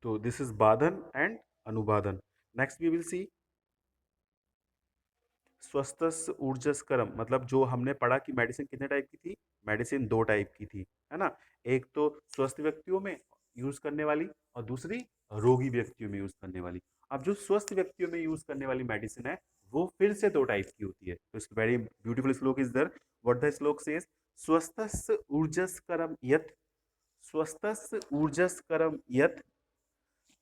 तो this is बाधन and अनुबाधन. नेक्स्ट वी विल सी स्वस्थस ऊर्जस्करम, मतलब जो हमने पढ़ा कि मेडिसिन कितने टाइप की थी. मेडिसिन दो टाइप की थी, है ना. एक तो स्वस्थ व्यक्तियों में यूज करने वाली और दूसरी रोगी व्यक्तियों में यूज करने वाली. अब जो स्वस्थ व्यक्तियों में यूज करने वाली मेडिसिन है वो फिर से दो टाइप की होती है. तो इस वेरी ब्यूटीफुल श्लोक इज देयर. व्हाट द श्लोक सेज, स्वस्थस ऊर्जस्करम यत, स्वस्थस ऊर्जस्करम यत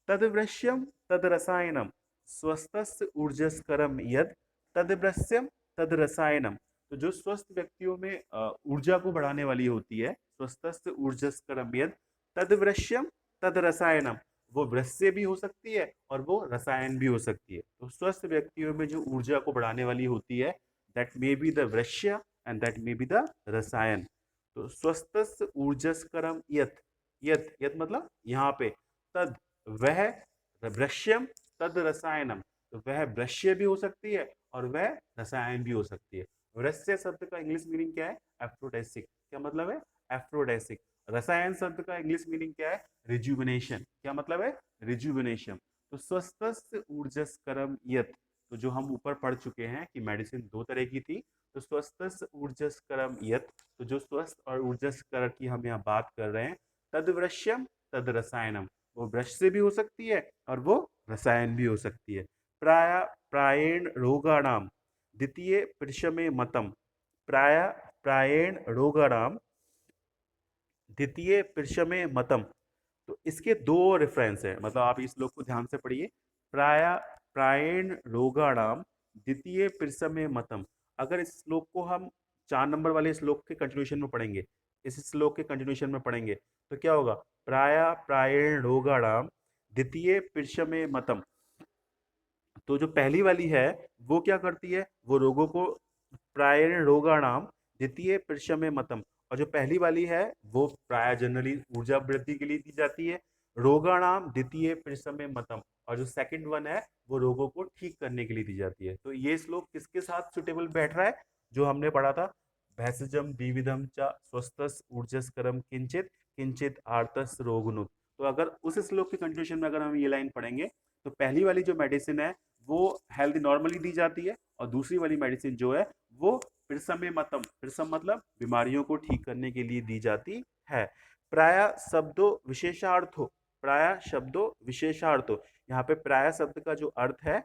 तदवृश्यम तद रसायनम, स्वस्थस्य ऊर्जस्करम यद तदवृश्यम तद रसायनम. तो जो स्वस्थ व्यक्तियों में ऊर्जा को बढ़ाने वाली होती है, स्वस्थस्य ऊर्जस्करम यद तदवृश्यम तद रसायनम, वो वृश्य भी हो सकती है और वो रसायन भी हो सकती है. तो स्वस्थ व्यक्तियों में जो ऊर्जा को बढ़ाने वाली होती है, दैट मे बी द वृश्य and that may be the रसायन. तो स्वस्थस्य ऊर्जस्करम यत, यत यत मतलब यहाँ पे तद, वह वृश्यम तद रसायनम, तो वह वृश्य भी हो सकती है और वह रसायन भी हो सकती है. वृश्य शब्द का इंग्लिश मीनिंग क्या है, एफ्रोडेसिक. क्या मतलब है, एफ्रोडेसिक. रसायन शब्द का इंग्लिश मीनिंग क्या है, रिजुविनेशन. क्या मतलब है, रिजुविनेशन. तो स्वस्थ ऊर्जस्करम यत, तो जो हम ऊपर पढ़ चुके हैं कि मेडिसिन दो तरह की थी. तो स्वस्थ ऊर्जस्करम यत, तो जो स्वस्थ और ऊर्जस्कर की हम यहाँ बात कर रहे हैं, तद वृश्यम तद रसायनम, वो ब्रश से भी हो सकती है और वो रसायन भी हो सकती है. प्राय प्रायेण रोगाणाम द्वितीय परिश्रमे मतम, प्राय प्रायेण रोगाणाम द्वितीय परिश्रमे मतम. तो इसके दो रेफरेंस है, मतलब आप इस श्लोक को ध्यान से पढ़िए. प्राय प्रायेण रोगाणाम द्वितीय परिश्रमे मतम. अगर इस श्लोक को हम 4 नंबर वाले श्लोक के कंटिन्यूशन में पढ़ेंगे, इस श्लोक के कंटिन्यूशन में पढ़ेंगे, तो क्या होगा, प्राय प्रायेण रोगाणाम द्वितीय परिश्रमे मतम. तो जो पहली वाली है वो क्या करती है, वो रोगों को, प्रायण रोगाणाम द्वितीय परिश्रमे मतम, और जो पहली वाली है वो प्राय जनरली ऊर्जा वृद्धि के लिए दी जाती है. रोगाणाम द्वितीय परिश्रमे मतम, और जो सेकंड वन है वो रोगों को ठीक करने के लिए दी जाती है. तो ये श्लोक किसके साथ सुटेबल बैठ रहा है, जो हमने पढ़ा था, भैषजम द्विविधम च स्वस्थस ऊर्जस्करम किंचित किंचित आर्तस रोगनुत. तो अगर उस श्लोक के कंटिन्यूशन में अगर हम ये लाइन पढ़ेंगे, तो पहली वाली जो मेडिसिन है वो हेल्थ नॉर्मली दी जाती है, और दूसरी वाली मेडिसिन जो है वो प्रसमे मतम, प्रसम मतलब बीमारियों को ठीक करने के लिए दी जाती है. प्राय शब्दो विशेषार्थो, प्राय शब्दो विशेषार्थो, यहाँ पे प्राय शब्द का जो अर्थ है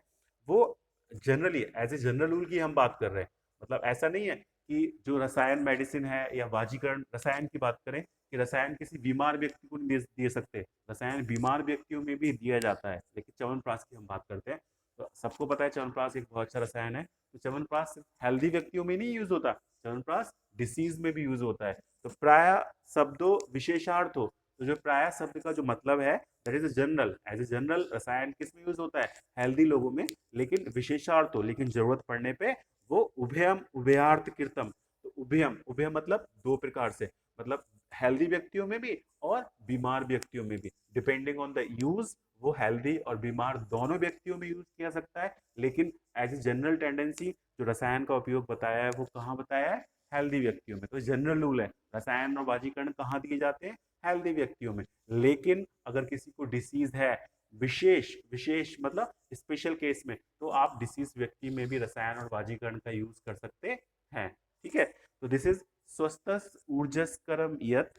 वो generally as a general rule की हम बात कर रहे हैं. मतलब ऐसा नहीं है कि जो रसायन मेडिसिन है या वाजीकरण रसायन की बात करें कि रसायन किसी बीमार व्यक्ति को नहीं दे सकते. रसायन बीमार व्यक्तियों में भी दिया जाता है, लेकिन च्यवनप्राश की हम बात करते हैं. तो सबको पता है च्यवनप्राश एक बहुत अच्छा रसायन है. तो च्यवनप्राश सिर्फ हेल्दी व्यक्तियों में नहीं यूज होता, च्यवनप्राश डिसीज में भी यूज होता है. तो प्राय शब्दों विशेषार्थ हो, तो जो प्राय शब्द का जो मतलब है, that is general, as a general रसायन किस में यूज होता है, हेल्दी लोगों में. लेकिन विशेषार्थ हो, लेकिन जरूरत पड़ने पे वो उभयम उभयार्थ कृतम. तो उभयम, उभयम मतलब दो प्रकार से, मतलब हेल्दी व्यक्तियों में भी और बीमार व्यक्तियों में भी, डिपेंडिंग ऑन द यूज, वो हेल्दी और बीमार दोनों व्यक्तियों में यूज किया सकता है. लेकिन एज ए जनरल टेंडेंसी जो रसायन का उपयोग बताया है वो कहाँ बताया है, हेल्दी व्यक्तियों में. तो जनरल रूल है, रसायन और वाजीकरण कहाँ दिए जाते हैं, हेल्दी व्यक्तियों में. लेकिन अगर किसी को डिसीज है, विशेष विशेष मतलब स्पेशल केस में, तो आप डिसीज व्यक्ति में भी रसायन और वाजीकरण का यूज कर सकते हैं. ठीक है. तो दिस इज स्वस्थ ऊर्जस्करम यत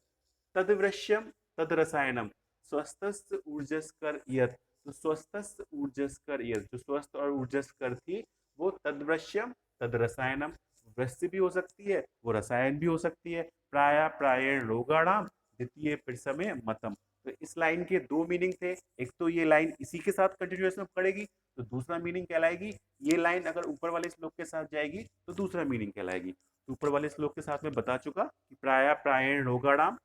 तदवृश्यम तद रसायनम, स्वस्थ ऊर्जस्कर यत. तो स्वस्थ ऊर्जस्कर यत, जो स्वस्थ और ऊर्जस्कर थी वो तदवृश्यम तद रसायनम, वृश्य भी हो सकती है, वो रसायन भी हो सकती है. प्राय प्रायण रोगाणाम द्वितीय परिसमय मतम. तो इस लाइन के दो मीनिंग थे. एक तो ये लाइन इसी के साथ कंटिन्यूएशन में पड़ेगी, तो दूसरा मीनिंग कहलाएगी. ये लाइन अगर ऊपर वाले श्लोक के साथ जाएगी तो दूसरा मीनिंग कहलाएगी. ऊपर वाले श्लोक के साथ में बता चुका कि प्राय प्रायण रोगाणाम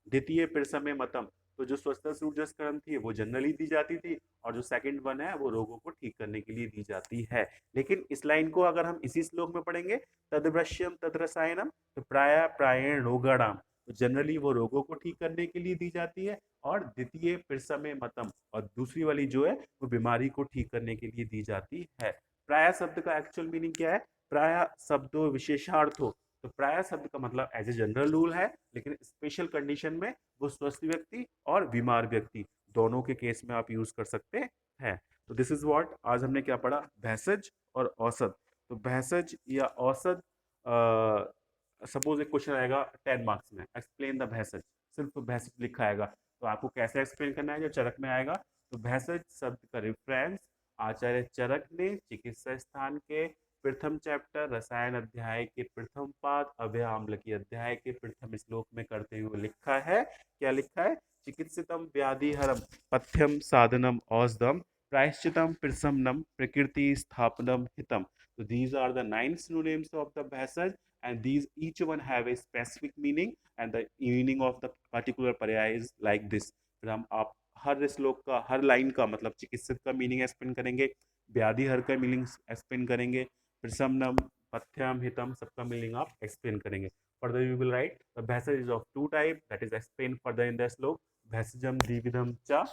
द्वितीय परिसमय मतम, तो जो स्वस्थ सूर्यस्करण थी वो जनरली दी जाती थी, और जो सेकंड वन है वो रोगों को ठीक करने के लिए दी जाती है. लेकिन इस लाइन को अगर हम इसी श्लोक में पढ़ेंगे, तदवृश्यम तद रसायनम, तो प्राय प्रायण रोगाणाम, तो जनरली वो रोगों को ठीक करने के लिए दी जाती है, और द्वितीय परिसमय मतम, और दूसरी वाली जो है वो बीमारी को ठीक करने के लिए दी जाती है. प्राय शब्द का एक्चुअल मीनिंग क्या है, प्राय शब्दों विशेषार्थो. तो प्राय शब्द का मतलब एज ए जनरल रूल है, लेकिन स्पेशल कंडीशन में वो स्वस्थ व्यक्ति और बीमार व्यक्ति दोनों के केस में आप यूज कर सकते हैं। तो दिस इज व्हाट आज हमने क्या पढ़ा, भैसज और औसत। तो भैसज या औसत, सपोज एक क्वेश्चन आएगा 10 मार्क्स में, एक्सप्लेन द भैसज, सिर्फ भैसज लिखा आएगा, तो आपको कैसे एक्सप्लेन करना है, जो चरक में आएगा। तो भैसज शब्द का रेफरेंस आचार्य चरक ने चिकित्सा स्थान के प्रथम चैप्टर रसायन अध्याय के प्रथम पाद अव्यय आम्लकी अध्याय के प्रथम श्लोक में करते हुए लिखा है। क्या लिखा है? चिकित्सितम व्याधिहरम पथ्यम साधनम औषधम प्रायश्चितम प्रशमनम प्रकृति स्थापनम हितम। So these are the 9 synonyms of the Bhasaj, and these each one have a specific meaning, and the meaning of the particular पर्याय is like this. फिर हम आप हर श्लोक का, हर लाइन का मतलब चिकित्सक का मीनिंग एक्सप्लेन करेंगे, व्याधि हर का मीनिंग एक्सप्लेन करेंगे, प्रशमनम पथ्यम हितम सबका मीनिंग आप एक्सप्लेन करेंगे। Further you will write the Bhasaj is of two type, that is explained further in the श्लोक। Bhasajam द्विविधम च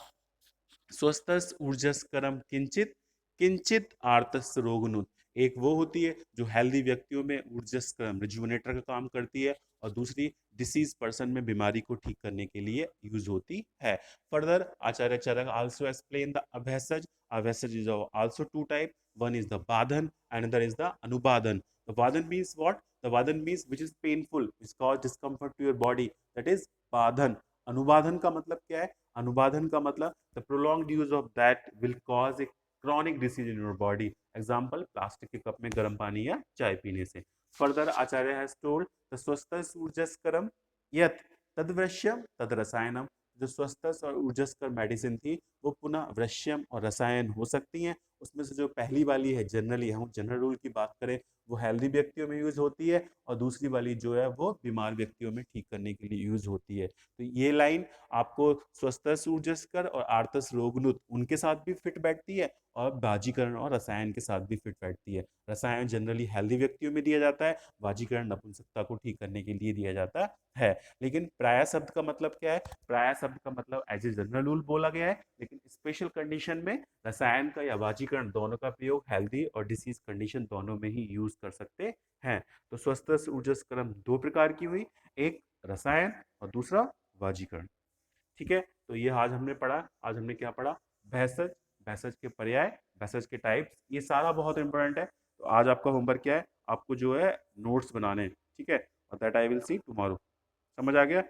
स्वस्थस ऊर्जस्करम किंचित किंचित आर्तस रोगनुत। एक वो होती है जो हेल्दी व्यक्तियों में ऊर्जस्करम रिजुविनेटर का काम करती है, और दूसरी डिसीज पर्सन में बीमारी को ठीक करने के लिए यूज होती है। Further Acharya Charak also explain the अभेसज। अभेसज is also two type, one is the badhan, another is the anubadhan. The badhan means what? The badhan means which is painful, which cause discomfort to your body, that is badhan. अनुबाधन का मतलब क्या है? अनुबाधन का मतलब the prolonged use of that will cause a chronic disease in your body. Example, plastic के cup में गर्म पानी या चाय पीने से। Further Acharya has told the स्वस्थ ऊर्जस्करम यत तदवश्यम तद रसायनम। जो स्वस्थ और ऊर्जस्कर मेडिसिन थी वो पुनः वृश्यम और रसायन हो सकती हैं। उसमें से जो पहली वाली है, जनरली हम जनरल रूल की बात करें, वो हेल्दी व्यक्तियों में यूज होती है, और दूसरी वाली जो है वो बीमार व्यक्तियों में ठीक करने के लिए यूज होती है। तो ये लाइन आपको स्वस्थ ऊर्जस्कर और आर्तस रोगनुत उनके साथ भी फिट बैठती है, और बाजीकरण और रसायन के साथ भी फिट बैठती है। रसायन जनरली हेल्दी व्यक्तियों में दिया जाता है, बाजीकरण नपुंसकता को ठीक करने के लिए दिया जाता है। लेकिन प्राय शब्द का मतलब क्या है? प्राय शब्द का मतलब एज ए जनरल रूल बोला गया है, लेकिन स्पेशल कंडीशन में रसायन का या बाजीकरण दोनों का प्रयोग हेल्दी और डिसीज कंडीशन दोनों में ही यूज कर सकते हैं। तो स्वस्थ ऊर्जस्करम दो प्रकार की हुई, एक रसायन और दूसरा बाजीकरण। ठीक है, तो ये आज हमने पढ़ा। आज हमने क्या पढ़ा? भैसज, भैसज के पर्याय, भैसज के टाइप्स, ये सारा बहुत इंपॉर्टेंट है। तो आज आपका होमवर्क क्या है? आपको जो है नोट्स बनाने हैं, ठीक है, और that I will see tomorrow. समझ आ गया?